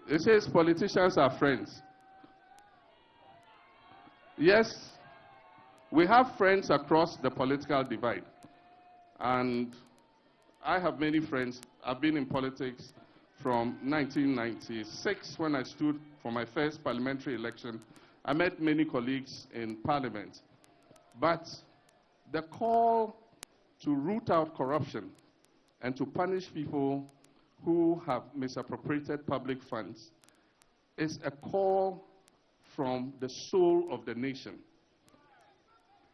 It says politicians are friends. Yes, we have friends across the political divide. And I have many friends. I've been in politics from 1996 when I stood for my first parliamentary election. I met many colleagues in parliament. But the call to root out corruption and to punish people who have misappropriated public funds is a call from the soul of the nation.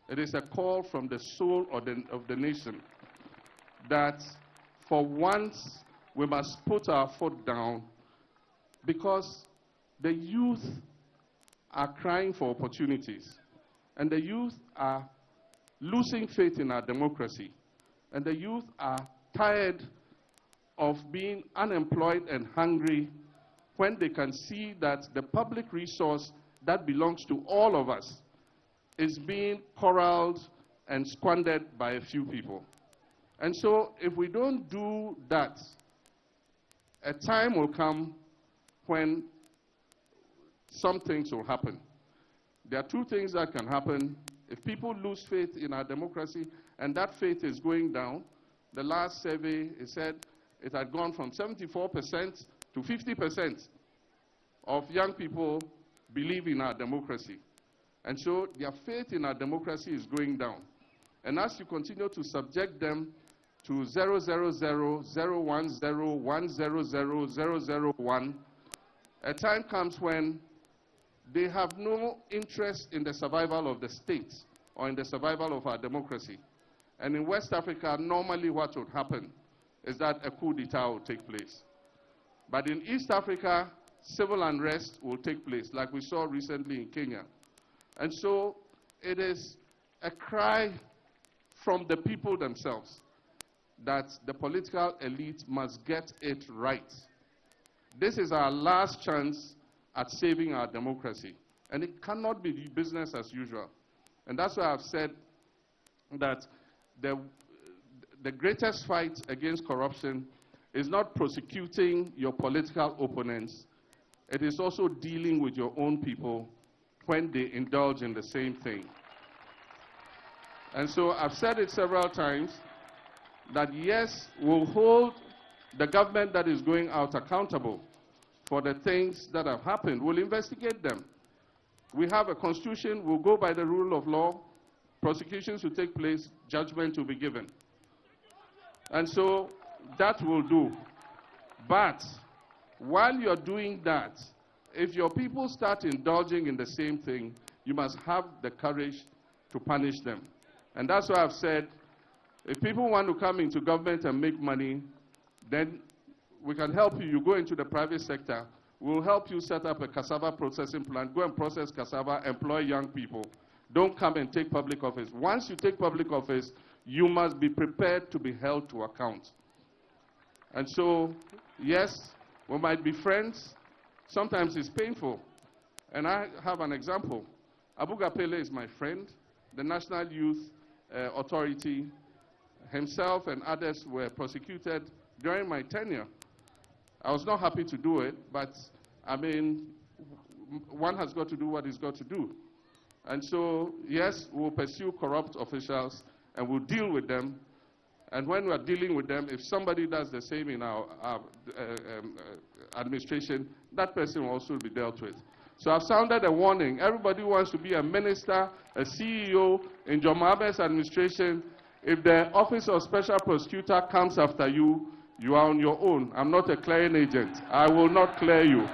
It is a call from the soul of the nation that for once we must put our foot down, because the youth are crying for opportunities, and the youth are losing faith in our democracy, and the youth are tired of being unemployed and hungry when they can see that the public resource that belongs to all of us is being corralled and squandered by a few people. And so if we don't do that, a time will come when some things will happen. There are two things that can happen. If people lose faith in our democracy, and that faith is going down, the last survey, it said it had gone from 74% to 50% of young people believe in our democracy. And so their faith in our democracy is going down. And as you continue to subject them to 000, 010, 100, 001, a time comes when they have no interest in the survival of the state or in the survival of our democracy. And in West Africa, normally what would happen is that a coup d'etat will take place. But in East Africa, civil unrest will take place, like we saw recently in Kenya. And so it is a cry from the people themselves that the political elite must get it right. This is our last chance at saving our democracy. And it cannot be business as usual. And that's why I've said that the greatest fight against corruption is not prosecuting your political opponents. It is also dealing with your own people when they indulge in the same thing. And so I've said it several times that yes, we'll hold the government that is going out accountable for the things that have happened. We'll investigate them. We have a constitution, we'll go by the rule of law, prosecutions will take place, judgment will be given. And so that will do. But while you're doing that, if your people start indulging in the same thing, you must have the courage to punish them. And that's why I've said, if people want to come into government and make money, then we can help you. You go into the private sector, we'll help you set up a cassava processing plant, go and process cassava, employ young people. Don't come and take public office. Once you take public office, you must be prepared to be held to account. And so, yes, we might be friends. Sometimes it's painful. And I have an example. Abu Gapele is my friend. The National Youth Authority, himself and others were prosecuted during my tenure. I was not happy to do it, but I mean, one has got to do what he's got to do. And so, yes, we'll pursue corrupt officials and we'll deal with them. And when we're dealing with them, if somebody does the same in our administration, that person will also be dealt with. So I've sounded a warning. Everybody who wants to be a minister, a CEO in John Mahaba's administration. If the Office of Special Prosecutor comes after you, you are on your own. I'm not a clearing agent. I will not clear you.